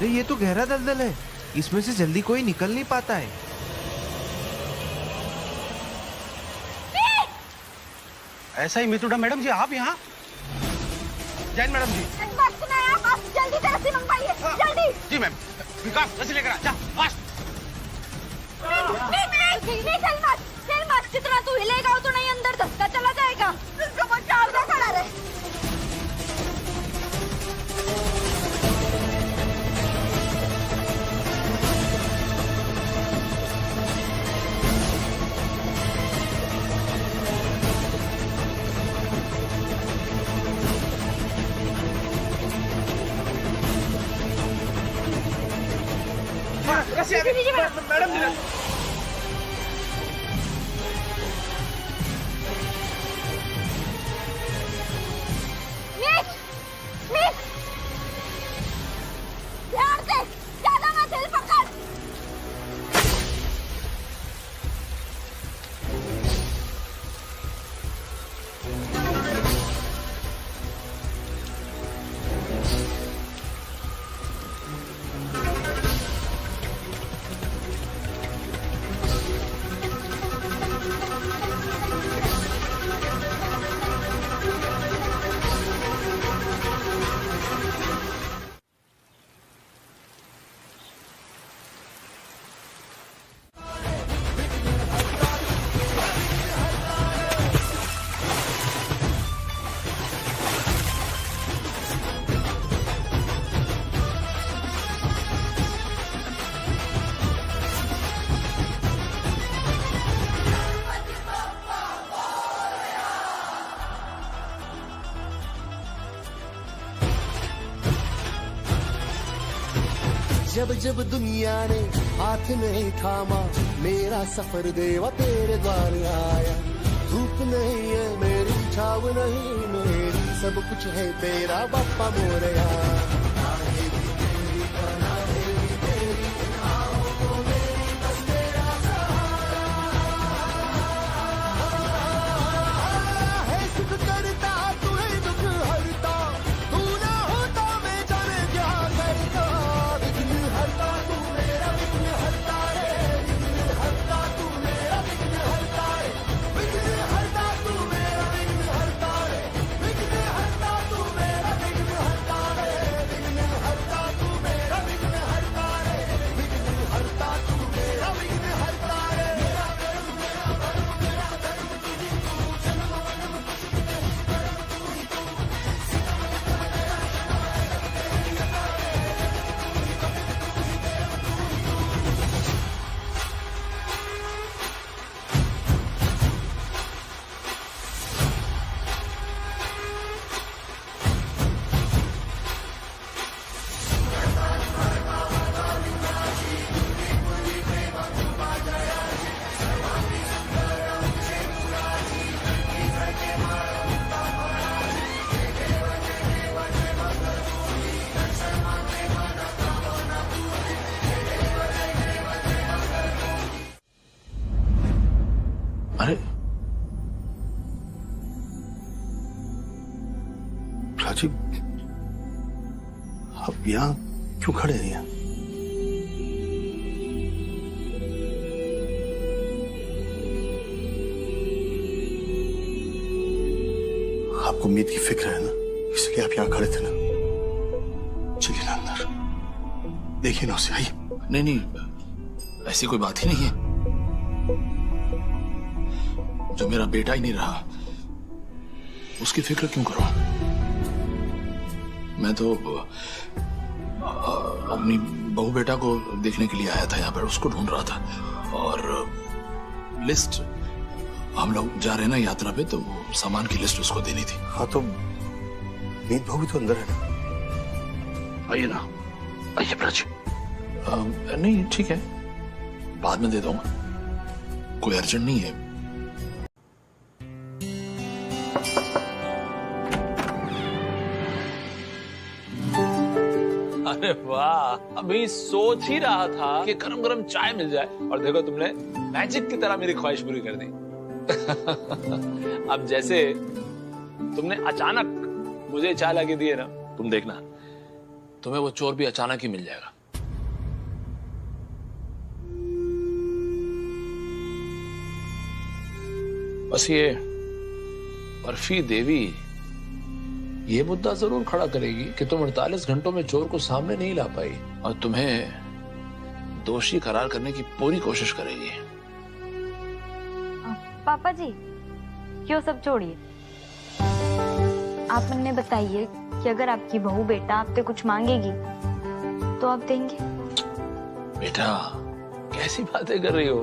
अरे ये तो गहरा दलदल है, इसमें से जल्दी कोई निकल नहीं पाता है। ऐसा ही मितुड़ा मैडम जी, आप यहाँ? जैन मैडम जी, जल्दी से रस्सी मंगवाइए, जल्दी। जी मैम। विकास रस्सी लेकर आ, जा फास्ट। नहीं चल मत, जितना तू हिलेगा उतना ही अंदर धक्का चला जाएगा। खड़ा रहे। मैडम जी, ध्यान से, ज्यादा मत हिल, पकड़। जब जब दुनिया ने हाथ नहीं थामा, मेरा सफर देवा तेरे द्वार आया। धूप नहीं है मेरी, छाव नहीं मेरी, सब कुछ है तेरा बापा मोरया। अरे राजीव, आप यहाँ क्यों खड़े हैं? आपको उम्मीद की फिक्र है ना, इसलिए आप यहाँ खड़े थे ना। चलिए ना अंदर, देखिए ना उसे, आइए। नहीं नहीं, ऐसी कोई बात ही नहीं है। जो मेरा बेटा ही नहीं रहा, उसकी फिक्र क्यों करो? मैं तो अपनी बहू बेटा को देखने के लिए आया था यहाँ पर, उसको ढूंढ रहा था। और लिस्ट, हम लोग जा रहे हैं ना यात्रा पे, तो वो सामान की लिस्ट उसको देनी थी। हाँ तो मीत बहू भी तो अंदर है ना, आइए ना, आइए प्राची। नहीं ठीक है, बाद में दे दूंगा, कोई अर्जेंट नहीं है। अरे वाह, अभी सोच ही रहा था कि गरम गरम चाय मिल जाए, और देखो तुमने मैजिक की तरह मेरी ख्वाहिश पूरी कर दी। अब जैसे तुमने अचानक मुझे चाय लाके दी है ना, तुम देखना, तुम्हें वो चोर भी अचानक ही मिल जाएगा। बस ये बर्फी देवी ये मुद्दा जरूर खड़ा करेगी कि तुम 48 घंटों में चोर को सामने नहीं ला पाई और तुम्हें दोषी करार करने की पूरी कोशिश करेगी। पापा जी क्यों सब छोड़िए, आप मुझे बताइए कि अगर आपकी बहू बेटा आपसे कुछ मांगेगी तो आप देंगे? बेटा कैसी बातें कर रही हो?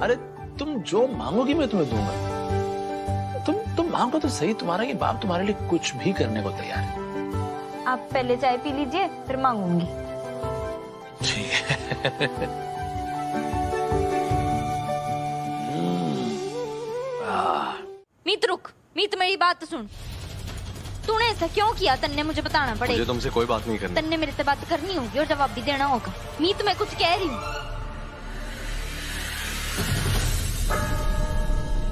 अरे तुम जो मांगोगी मैं तुम्हें दूंगा। तुम मांगो तो सही, तुम्हारा ये बाप तुम्हारे लिए कुछ भी करने को तैयार है। आप पहले चाय पी लीजिए फिर मांगूंगी। ठीक है। मीत रुक, मीत मेरी बात तो सुन। तूने ऐसा क्यों किया तन्ने मुझे बताना पड़ेगा। मुझे तुमसे कोई बात नहीं करनी। तन्ने मेरे से बात करनी होगी और जवाब भी देना होगा। मीत मैं कुछ कह रही हूँ।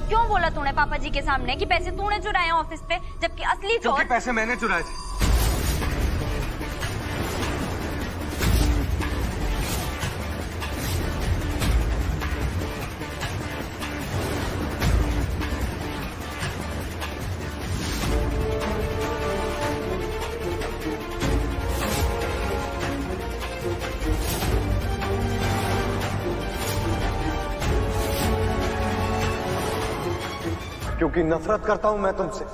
क्यों बोला तूने पापा जी के सामने कि पैसे तूने चुराए ऑफिस पे, जबकि असली चोर? क्योंकि पैसे मैंने चुराए थे। क्योंकि नफरत करता हूं मैं तुमसे।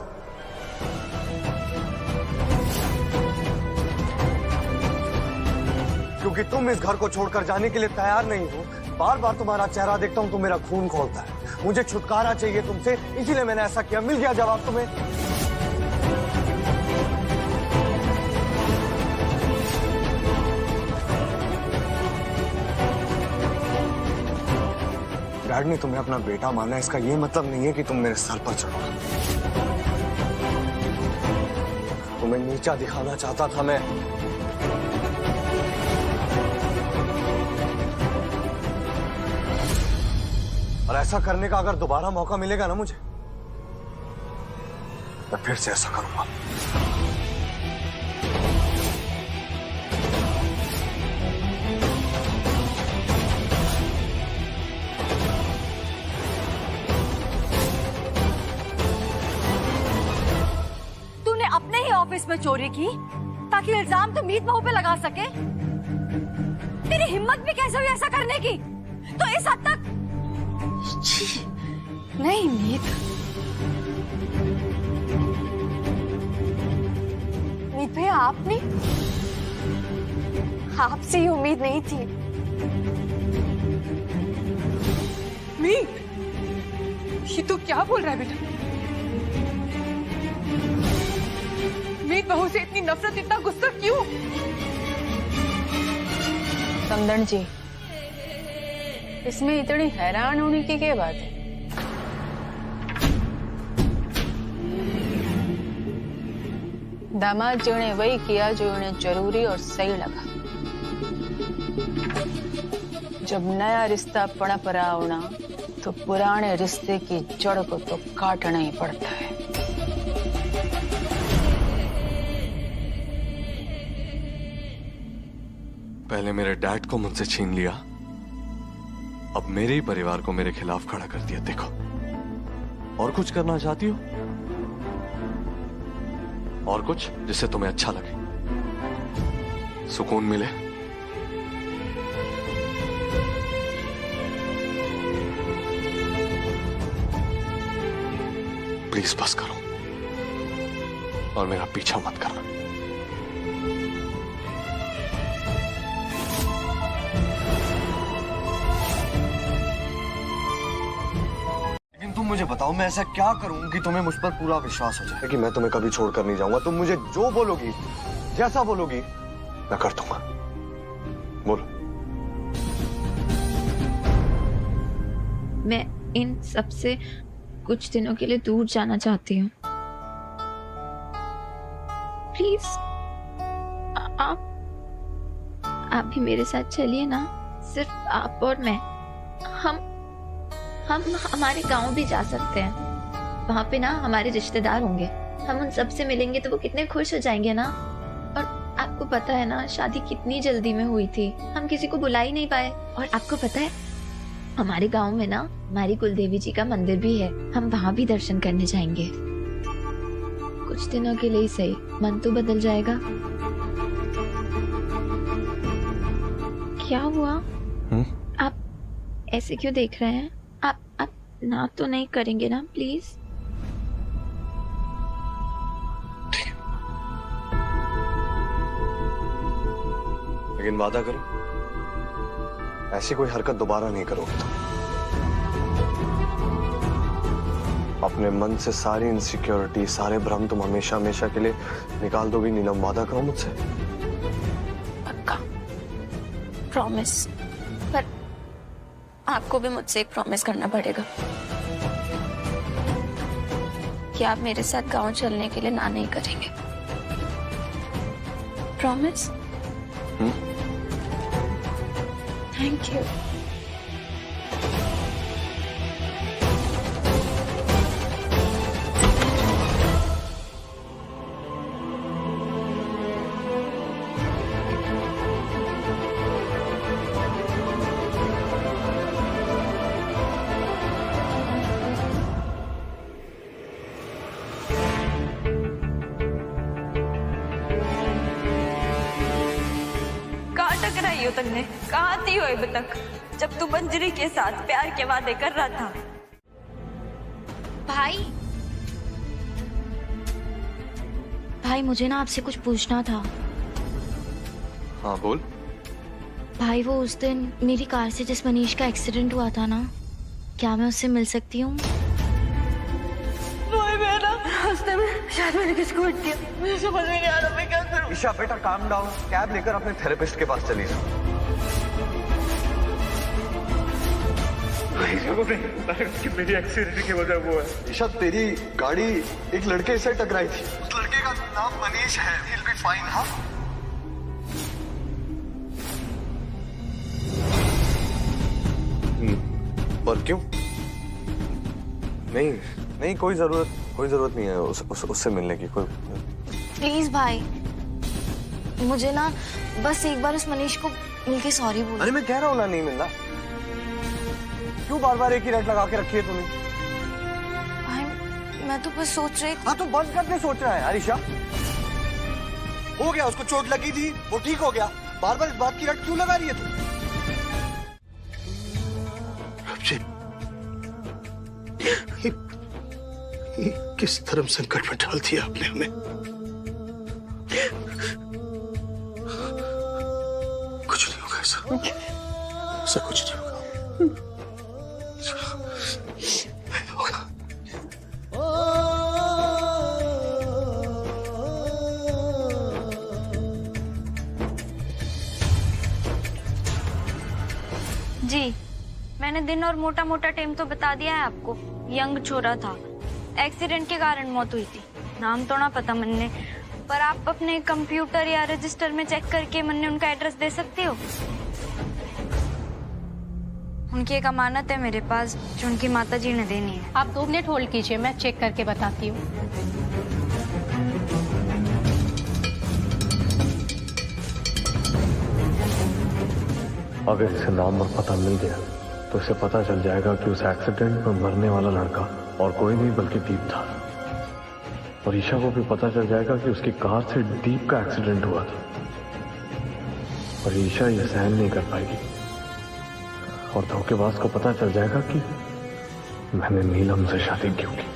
क्योंकि तुम इस घर को छोड़कर जाने के लिए तैयार नहीं हो। बार बार तुम्हारा चेहरा देखता हूं तो मेरा खून खौलता है। मुझे छुटकारा चाहिए तुमसे, इसीलिए मैंने ऐसा किया। मिल गया जवाब तुम्हें। डैड ने तुम्हें अपना बेटा माना, इसका ये मतलब नहीं है कि तुम मेरे सर पर चढ़ो। तुम्हें नीचा दिखाना चाहता था मैं। और ऐसा करने का अगर दोबारा मौका मिलेगा ना मुझे, मैं फिर से ऐसा करूंगा। ऑफिस में चोरी की ताकि इल्जाम तो मीत बहू पे लगा सके। तेरी हिम्मत भी कैसे हुई ऐसा करने की? तो इस हद तक? नहीं मीत, मीत भैया आपने, आपसे ये उम्मीद नहीं थी। मीत, ये तो क्या बोल रहा है बेटा? मीत बहू से इतनी नफरत, इतना गुस्सा क्यों? समदन जी, इसमें इतनी हैरान होने की क्या बात है? दामाद जी ने वही किया जो उन्हें जरूरी और सही लगा। जब नया रिश्ता पनप रहा होना तो पुराने रिश्ते की जड़ को तो काटना ही पड़ता है। पहले मेरे डैड को मुझसे छीन लिया, अब मेरे ही परिवार को मेरे खिलाफ खड़ा कर दिया। देखो, और कुछ करना चाहती हो? और कुछ जिससे तुम्हें अच्छा लगे, सुकून मिले? प्लीज बस करो और मेरा पीछा मत करना। मुझे बताओ, मैं ऐसा क्या करूं कि तुम्हें मुझ पर पूरा विश्वास हो जाए कि मैं तुम्हें कभी छोड़कर नहीं जाऊंगा। तुम मुझे जो बोलोगी, जैसा बोलोगी, मैं कर दूंगा। बोलो। मैं इन सब से कुछ दिनों के लिए दूर जाना चाहती हूँ। प्लीज आप भी मेरे साथ चलिए ना। सिर्फ आप और मैं। हम हमारे गांव भी जा सकते हैं। वहां पे ना हमारे रिश्तेदार होंगे, हम उन सब से मिलेंगे तो वो कितने खुश हो जाएंगे ना। और आपको पता है ना, शादी कितनी जल्दी में हुई थी, हम किसी को बुला ही नहीं पाए। और आपको पता है, हमारे गांव में ना हमारी कुलदेवी जी का मंदिर भी है, हम वहाँ भी दर्शन करने जाएंगे। कुछ दिनों के लिए ही सही, मन तो बदल जाएगा। क्या हुआ? आप ऐसे क्यों देख रहे हैं? आप ना तो नहीं करेंगे ना प्लीज? लेकिन वादा करो ऐसी कोई हरकत दोबारा नहीं करोगे तुम। अपने मन से सारी इनसिक्योरिटी, सारे भ्रम तुम हमेशा हमेशा के लिए निकाल दोगी नीलम, वादा करो मुझसे। पक्का, प्रॉमिस। पर आपको भी मुझसे एक प्रॉमिस करना पड़ेगा कि आप मेरे साथ गांव चलने के लिए ना नहीं करेंगे। प्रॉमिस? Thank you. टकराई हो तुमने? कहाँ थी हो अब तक जब तू मंजरी के साथ प्यार के वादे कर रहा था? भाई मुझे ना आपसे कुछ पूछना था। हाँ बोल। भाई वो उस दिन मेरी कार से जिस मनीष का एक्सीडेंट हुआ था ना, क्या मैं उससे मिल सकती हूँ? रास्ते में शायद मैंने किसको हिट किया, मुझे समझ में नहीं आ रहा मैं क्या करूं। ईशा बेटा काम डाउन, कैब लेकर अपने थेरेपिस्ट के पास चली जाओ। मेरी एक्सीडेंट की वजह वो है। ईशा तेरी गाड़ी एक लड़के से टकराई थी, उस लड़के का नाम मनीष है। He'll be fine, हाँ? पर क्यों? नहीं कोई जरूरत नहीं है उससे मिलने की। कोई प्लीज भाई, मुझे ना बस एक बार उस मनीष को मिलके सॉरी बोल। अरे मैं कह रहा हूँ ना नहीं मिलना, क्यों बार बार एक ही रट लगा के रखी है तूने? भाई मैं तो बस सोच रही। हाँ तो बंद करके सोच रहा है यार ईशा। हो गया, उसको चोट लगी थी, वो ठीक हो गया, बार बार इस बात की रट क्यों लगा रही है तू? किस धर्म संकट में डाल दिया आपने हमें। कुछ नहीं होगा ऐसा कुछ नहीं होगा। जी मैंने दिन और मोटा मोटा टाइम तो बता दिया है आपको। यंग छोरा था, एक्सीडेंट के कारण मौत हुई थी। नाम तो ना पता मन्ने, पर आप अपने कंप्यूटर या रजिस्टर में चेक करके मन्ने उनका एड्रेस दे सकते हो। उनकी एक अमानत है मेरे पास जो उनकी माता जी ने देनी है। आप 2 मिनट होल्ड कीजिए, मैं चेक करके बताती हूँ। अगर इसे नाम और पता मिल गया तो इसे पता चल जाएगा कि उस एक्सीडेंट में मरने वाला लड़का और कोई नहीं बल्कि दीप था। और ईशा को भी पता चल जाएगा कि उसकी कार से दीप का एक्सीडेंट हुआ था। और ईशा ये सहन नहीं कर पाएगी और धोखेबाज को पता चल जाएगा कि मैंने नीलम से शादी क्यों की।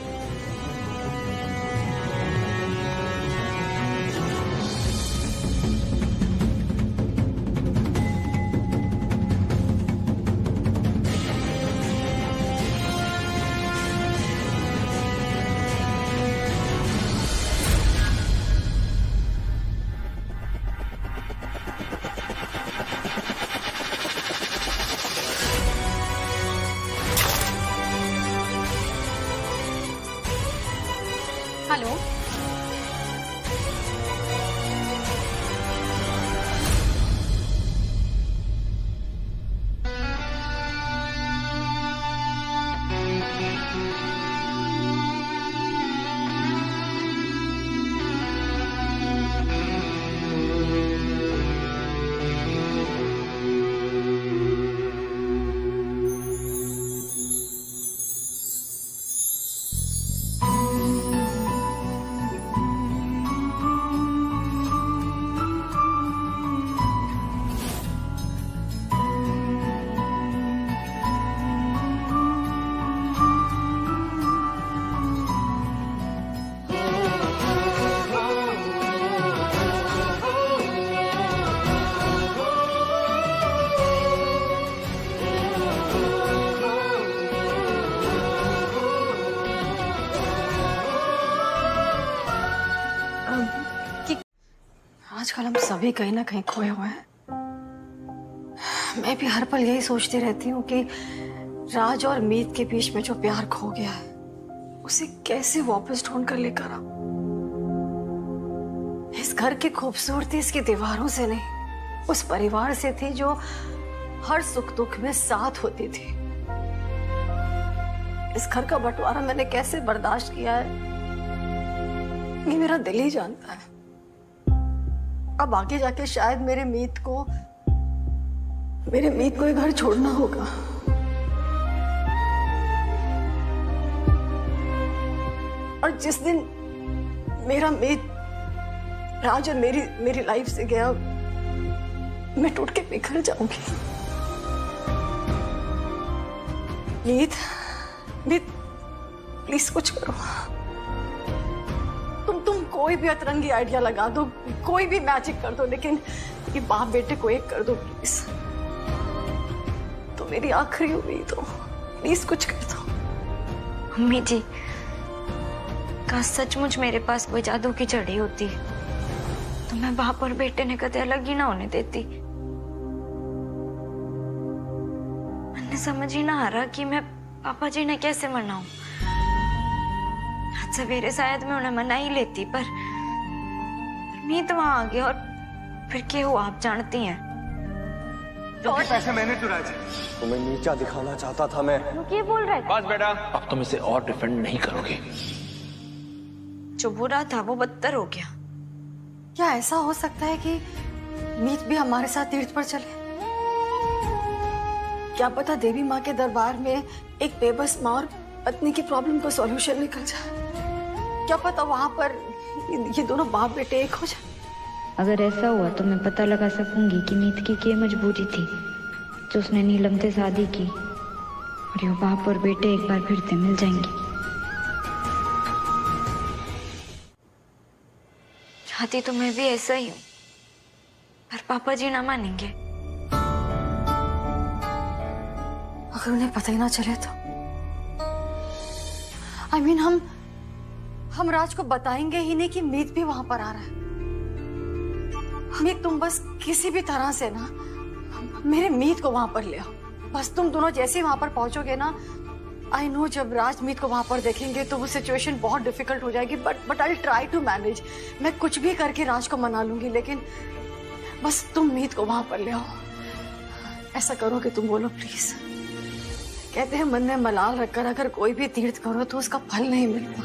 सभी कहीं ना कहीं खोए हुए हैं। मैं भी हर पल यही सोचती रहती हूँ कि राज और मीत के बीच में जो प्यार खो गया है उसे कैसे वापस ढूंढ कर लेकर आऊं। इस घर की खूबसूरती इसकी दीवारों से नहीं, उस परिवार से थी जो हर सुख दुख में साथ होती थी। इस घर का बंटवारा मैंने कैसे बर्दाश्त किया है ये मेरा दिल ही जानता है। अब आगे जाके शायद मेरे मीत को ये घर छोड़ना होगा। और जिस दिन मेरा मीत राज और मेरी लाइफ से गया, मैं टूट के बिखर जाऊंगी। मीत प्लीज कुछ करो। तुम कोई भी अतरंगी आइडिया लगा दो, कोई भी मैजिक कर दो, लेकिन ये बाप बेटे को एक कर दो प्लीज। तो मेरी आखिरी उम्मीद हो, प्लीज कुछ कर दो। अम्मी जी, काश सचमुच मेरे पास कोई जादू की छड़ी होती तो मैं बाप और बेटे ने कदे अलग ही ना होने देती। मैंने समझ ही ना आ रहा कि मैं पापा जी ने कैसे मनाऊं। आज सवेरे शायद मैं उन्हें मना ही लेती, पर मीत वहां आ गया और फिर क्या हुआ आप जानती हैं। क्योंकि पैसे मैंने चुराए थे। तुम्हें नीचा दिखाना चाहता था मैं। क्या बोल रहे थे? बस बेटा, अब तुम इसे और डिफेंड नहीं करोगे। जो बुरा था वो बदतर हो गया। क्या ऐसा हो सकता है कि मीत भी हमारे साथ तीर्थ पर चले? क्या पता देवी माँ के दरबार में एक बेबस माँ और पत्नी की प्रॉब्लम को सॉल्यूशन निकल जाए। क्या पता वहां पर ये दोनों बाप बेटे एक हो जाए। अगर ऐसा हुआ तो मैं पता लगा सकूंगी कि मीत की क्या मजबूरी थी जो उसने नीलम से शादी की, और ये बाप और बेटे एक बार फिर से मिल जाएंगे। चाहती तो मैं भी ऐसा ही हूँ, पर पापा जी ना मानेंगे। अगर उन्हें पता ही ना चले तो I mean, हम राज को बताएंगे ही नहीं कि मीत भी वहां पर आ रहा है। मीत, तुम बस किसी भी तरह से ना मेरे मीत को वहां पर ले आओ। बस तुम दोनों जैसे ही वहां पर पहुंचोगे ना, आई नो जब राज मीत को वहां पर देखेंगे तो वो सिचुएशन बहुत डिफिकल्ट हो जाएगी, but I will try to manage. मैं कुछ भी करके राज को मना लूंगी, लेकिन बस तुम मीत को वहां पर ले आओ। ऐसा करो कि तुम बोलो प्लीज। कहते हैं मन में मलाल रखकर अगर कोई भी तीर्थ करो तो उसका फल नहीं मिलता।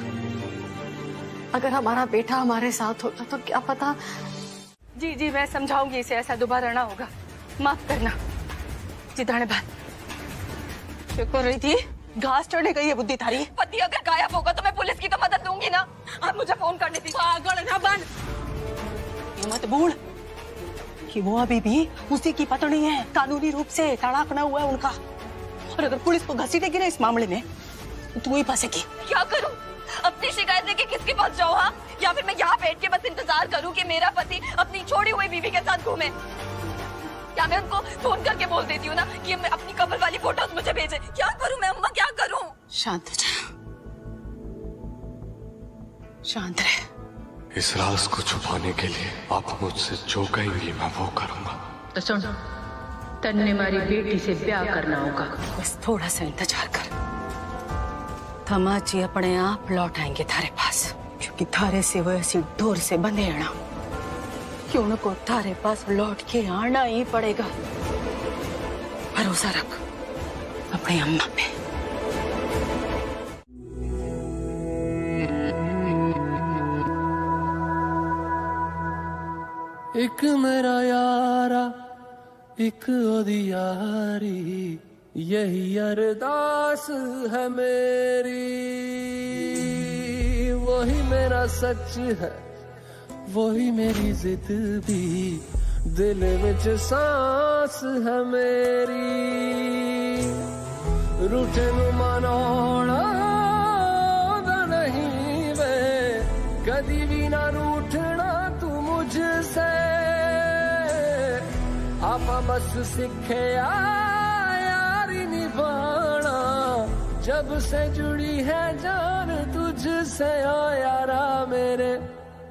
अगर हमारा बेटा हमारे साथ होता तो क्या पता। जी मैं समझाऊंगी इसे, ऐसा दोबारा ना होगा। माफ करना जी। धन्यवाद। शुक्र रही थी घास चढ़ने गई है बुद्धि थारी। पति अगर गायब होगा तो मैं पुलिस की तो मदद दूंगी ना। आप मुझे फोन करने दी। पागल ना बन, ये मत भूल कि वो अभी भी उसी की पत्नी है। कानूनी रूप से तलाक ना हुआ है उनका। और अगर पुलिस को घसीटेगी ना इस मामले में तो तू ही फंसेगी। क्या करूं? अपनी शिकायत लेके किसके पास जाऊं? हाँ, या फिर मैं यहाँ बैठ के बस इंतजार करूं कि मेरा पति अपनी छोड़ी हुई बीवी के साथ घूमे? क्या मैं उनको फोन करके बोल देती हूँ ना कि मैं अपनी कब्र वाली फोटोज मुझे भेजे? क्या करूं मैं अम्मा, क्या करूं? शांत रह, शांत रह। इस राज को छुपाने के लिए आप मुझसे जो कहेंगी मैं वो करूंगा। तो सुन, तन्ने मारी बेटी से ब्याह करना होगा। बस थोड़ा सा इंतजार कर, थमाची अपने आप लौट आएंगे थारे पास, क्योंकि थारे से वो ऐसी डोर से बंधे हैं ना कि उनको थारे पास लौट के आना ही पड़ेगा। भरोसा रख अपनी अम्मा पे। एक मेरा यारा एक ओदी यारी, यही अरदास है मेरी। वही मेरा सच है, वही मेरी जिद भी, दिल विच सांस है मेरी। रूठे नू मनाउणा दा नहीं वे, कदी भी ना रूठना तू मुझसे। आपा बस सीखे यारी निभाना, जब से जुड़ी है जान तुझसे। ओ यारा मेरे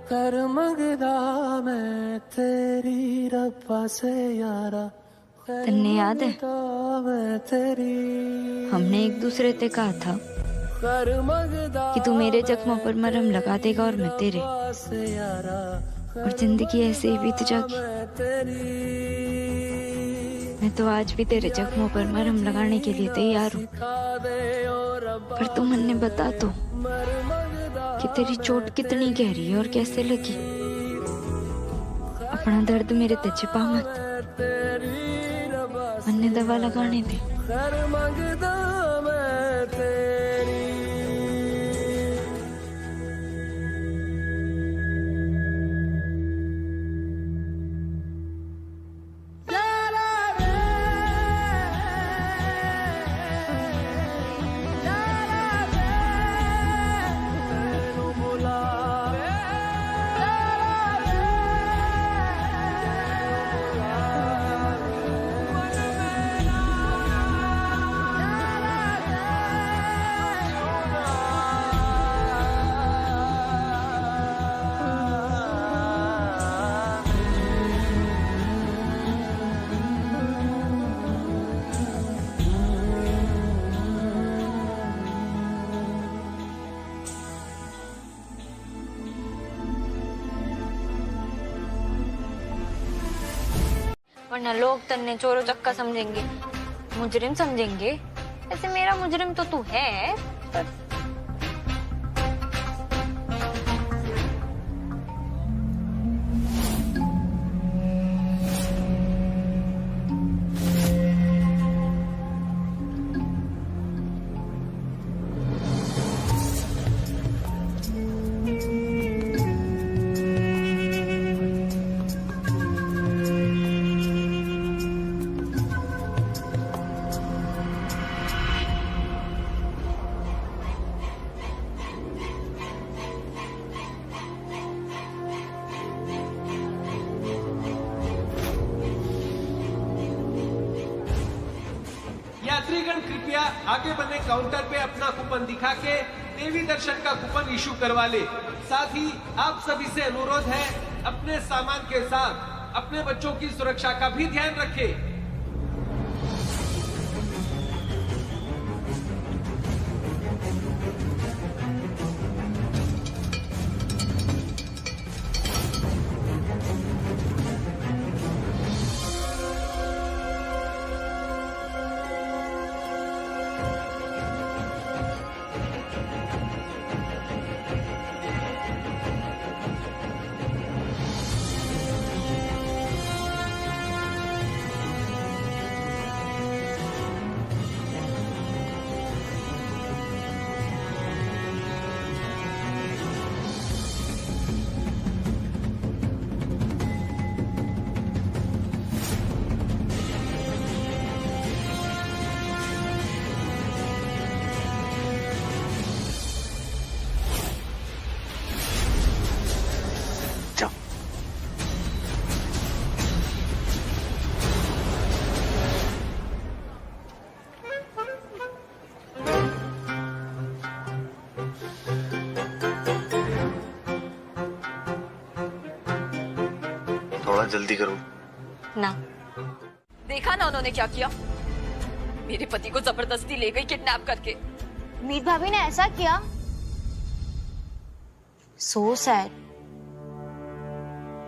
कर मंगदा मैं तेरी रब्बा से यारा। तन्ने याद है हमने एक दूसरे से कहा था कि तू मेरे जख्मों पर मरहम लगा देगा और मैं तेरे, और जिंदगी ऐसे ही बीत जाएगी। मैं तो आज भी तेरे जख्मों पर मरहम लगाने के लिए तैयार हूँ, पर तू मन्ने बता तो कि तेरी चोट कितनी गहरी है और कैसे लगी। अपना दर्द मेरे ते छिपा मत, मन्ने दवा लगाने दे। वरना लोग तन्ने चोरो चक्का समझेंगे, मुजरिम समझेंगे। ऐसे मेरा मुजरिम तो तू है, पर यात्रीगण कृपया आगे बने काउंटर पे अपना कूपन दिखा के देवी दर्शन का कूपन इशू करवा ले। साथ ही आप सभी से अनुरोध है, अपने सामान के साथ अपने बच्चों की सुरक्षा का भी ध्यान रखें। थोड़ा जल्दी करो ना। देखा ना उन्होंने क्या किया, मेरे पति को जबरदस्ती ले गई किडनैप करके। मीत भाभी ने ऐसा किया? So sad.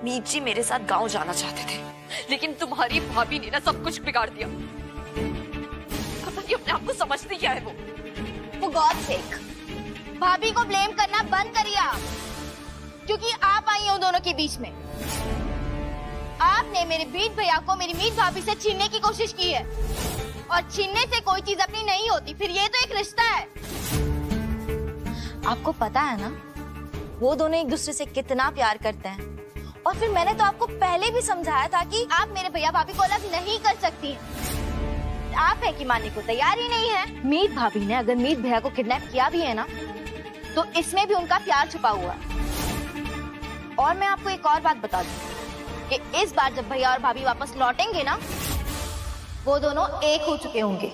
मीत जी मेरे साथ गांव जाना चाहते थे, लेकिन तुम्हारी भाभी ने ना सब कुछ बिगाड़ दिया। पता नहीं अपने आप को समझती क्या है वो। For God's sake, भाभी को ब्लेम करना बंद करिए आप, क्योंकि आप आई हैं उन दोनों के बीच में। आपने मेरे मीत भैया को मेरी मीत भाभी से छीनने की कोशिश की है, और छीनने से कोई चीज अपनी नहीं होती, फिर ये तो एक रिश्ता है। आपको पता है ना वो दोनों एक दूसरे से कितना प्यार करते हैं, और फिर मैंने तो आपको पहले भी समझाया था कि आप मेरे भैया भाभी को अलग नहीं कर सकती हैं। आप है कि मानने को तैयार ही नहीं है। मीत भाभी ने अगर मीत भैया को किडनैप किया भी है ना, तो इसमें भी उनका प्यार छुपा हुआ है। और मैं आपको एक और बात बता दूं कि इस बार जब भैया और भाभी वापस लौटेंगे ना, वो दोनों एक हो चुके होंगे।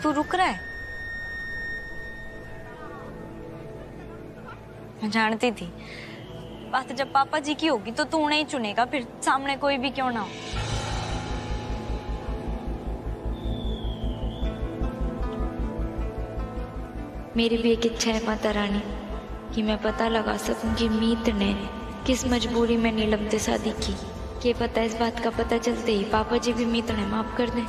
तू रुक रहा है? मैं जानती थी बात जब पापा जी की होगी तो तू उन्हें ही चुनेगा, फिर सामने कोई भी क्यों ना हो। मेरी भी एक इच्छा है माता रानी कि मैं पता लगा सकूं कि मीत ने किस मजबूरी में नीलम से शादी की। ये पता, इस बात का पता चलते ही पापा जी भी मीत ने माफ कर दें।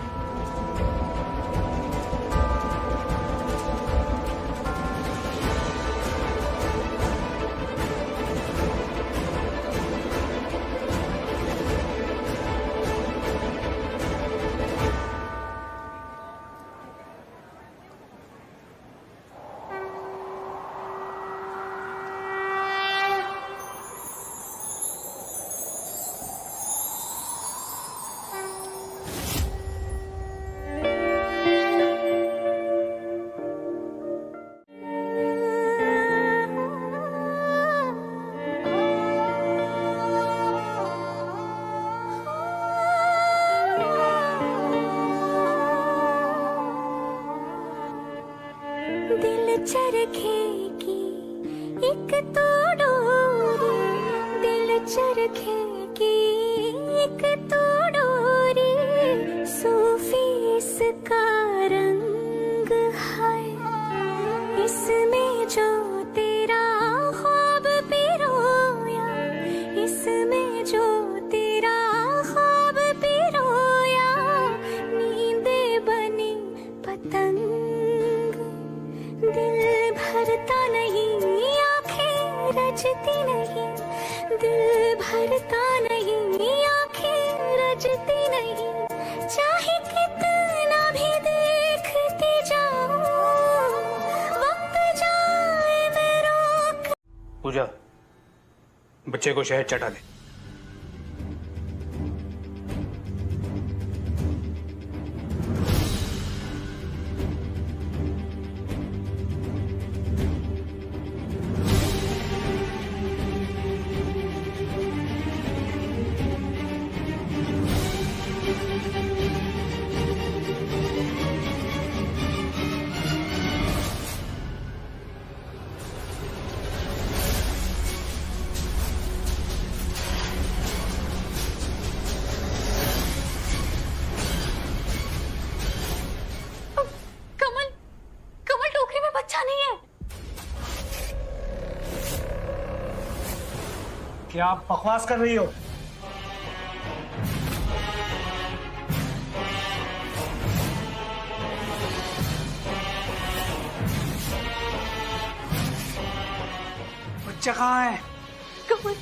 चरखे की एक तो डोरी, दिल चरखे की एक तो डोरी, सूफी इसका रंग है, इसमें जो तेरा ख्वाब पिरोया, इसमें जो तेरा ख्वाब पिरोया, नींदे बनी पतंग, दिल भरता नहीं, आंखें रजती नहीं, दिल भरता नहीं, आंखें रजती नहीं, चाहे कितना भी देखती जाऊं, वक्त जाए मैं रोक। पूजा, बच्चे को शहद चटा दे। क्या आप बकवास कर रही हो? बच्चा कहाँ है? कमल,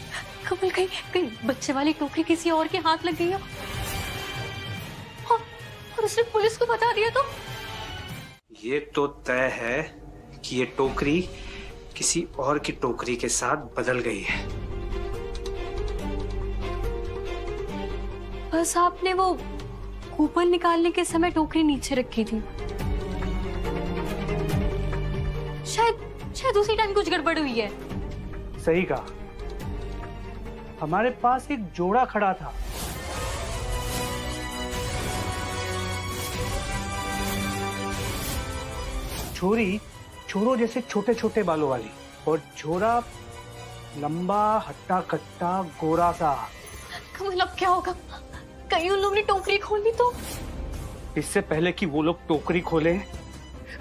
कमल कहीं कहीं बच्चे वाली टोकरी किसी और के हाथ लग गई हो और उसने पुलिस को बता दिया तो? ये तो तय है कि ये टोकरी किसी और की टोकरी के साथ बदल गई है। बस आपने वो कूपन निकालने के समय टोकरी नीचे रखी थी। शायद उसी टाइम कुछ गड़बड़ हुई है। सही कहा, हमारे पास एक जोड़ा खड़ा था। छोरी छोरों जैसे छोटे छोटे बालों वाली और जोड़ा लंबा हट्टा कट्टा गोरा सा। कमल अब क्या होगा? कहीं उन लोगों ने टोकरी खोल दी तो? इससे पहले कि वो लोग टोकरी खोले,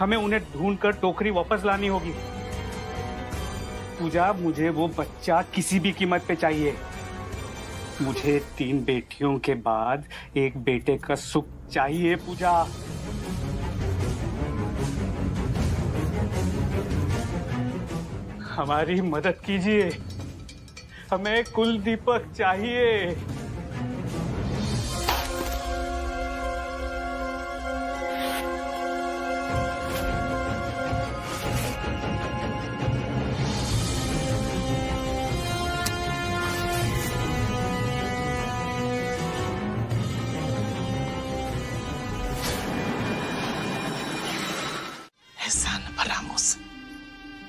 हमें उन्हें ढूंढकर टोकरी वापस लानी होगी। पूजा, मुझे वो बच्चा किसी भी कीमत पे चाहिए। मुझे 3 बेटियों के बाद एक बेटे का सुख चाहिए। पूजा, हमारी मदद कीजिए, हमें कुल दीपक चाहिए।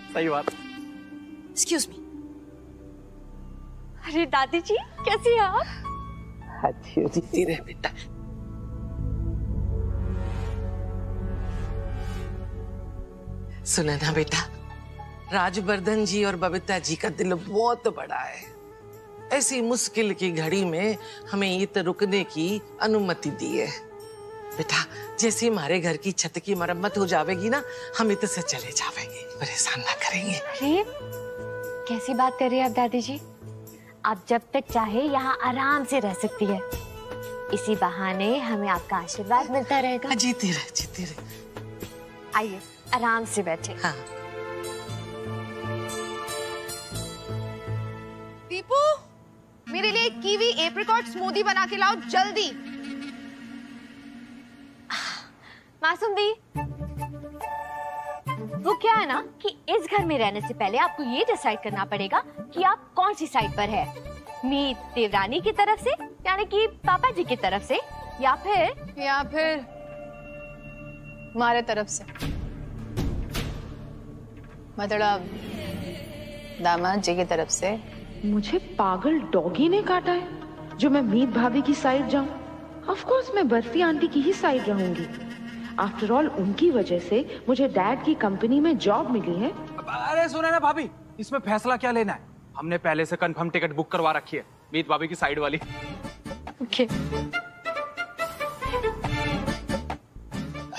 सही बात। Excuse me. अरे दादी जी, कैसी हैं आप? अच्छी रहे बेटा। सुना ना बेटा, राजवर्धन जी और बबीता जी का दिल बहुत बड़ा है। ऐसी मुश्किल की घड़ी में हमें इत रुकने की अनुमति दी है। बेटा, जैसे हमारे घर की छत की मरम्मत हो जाएगी ना, हम इत से चले जाएंगे, परेशान ना करेंगे। अरे कैसी बात कर रही है आप दादी जी? आप जब तक चाहे यहाँ आराम से रह सकती है। इसी बहाने हमें आपका आशीर्वाद मिलता रहेगा। जीती रहे, जीती रहे। आइए आराम से बैठे। हाँ। दीपू, मेरे लिए कीवी एप्रिकॉट स्मूदी बना के लाओ जल्दी। मासूम दी, वो क्या है ना कि इस घर में रहने से पहले आपको ये डिसाइड करना पड़ेगा कि आप कौन सी साइड पर है। मीत देवरानी की तरफ से, यानी कि पापा जी की तरफ से, या फिर हमारे तरफ से, मतलब दामाद जी की तरफ से। मुझे पागल डॉगी ने काटा है जो मैं मीत भाभी की साइड जाऊं? ऑफ कोर्स मैं बर्फी आंटी की ही साइड रहूंगी। आफ्टर ऑल उनकी वजह से मुझे डैड की कंपनी में जॉब मिली है। अरे सुना ना भाभी, इसमें फैसला क्या लेना है? हमने पहले से कंफर्म टिकट बुक करवा रखी है, मीत भाभी की साइड वाली। ओके।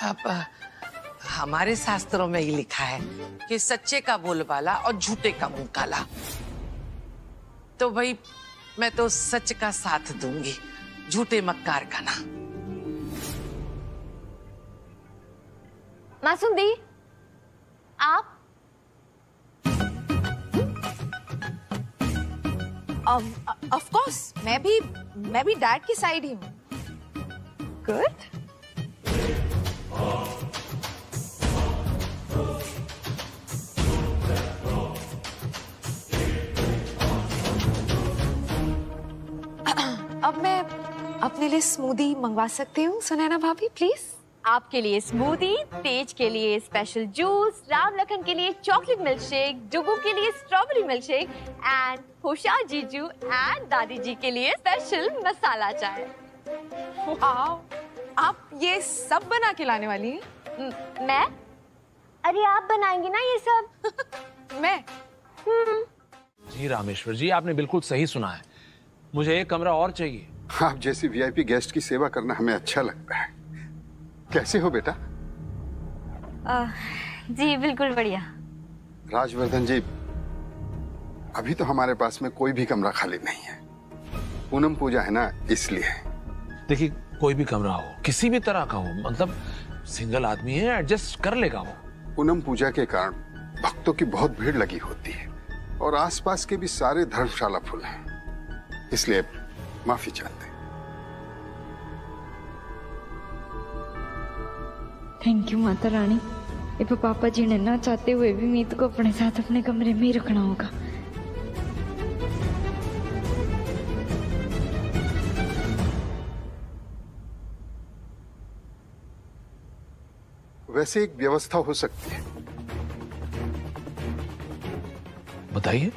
अब हमारे शास्त्रों में ये लिखा है कि सच्चे का बोलबाला और झूठे का मुंह काला। तो भाई मैं तो सच का साथ दूंगी, झूठे मक्कार का ना। मासूम दी, आप ऑफ कोर्स मैं भी डैड की साइड ही हूँ। गुड। अब मैं अपने लिए स्मूदी मंगवा सकती हूँ सुनैना भाभी, प्लीज? आपके लिए स्मूदी, तेज के लिए स्पेशल जूस, राम लखन के लिए चॉकलेट मिल्क शेक, डुगू के लिए स्ट्रॉबेरी मिल्क शेक एंड होशियार जीजू एंड दादी जी के लिए स्पेशल मसाला चाय। वाओ, आप ये सब बना के लाने वाली हैं? मैं? अरे आप बनाएंगी ना ये सब? मैं? जी रामेश्वर जी, आपने बिल्कुल सही सुना है। मुझे एक कमरा और चाहिए। आप जैसी वीआईपी गेस्ट की सेवा करना हमें अच्छा लगता है। कैसे हो बेटा? जी बिल्कुल बढ़िया। राजवर्धन जी, अभी तो हमारे पास में कोई भी कमरा खाली नहीं है। पूनम पूजा है ना, इसलिए। देखिए, कोई भी कमरा हो, किसी भी तरह का हो, मतलब सिंगल आदमी है, एडजस्ट कर लेगा वो। पूनम पूजा के कारण भक्तों की बहुत भीड़ लगी होती है और आसपास के भी सारे धर्मशाला फुल हैं, इसलिए माफी चाहते हैं। Thank you Mata Rani. ये पापा जी ने ना चाहते हुए भी मीत को अपने साथ अपने कमरे में ही रखना होगा। वैसे एक व्यवस्था हो सकती है। बताइए।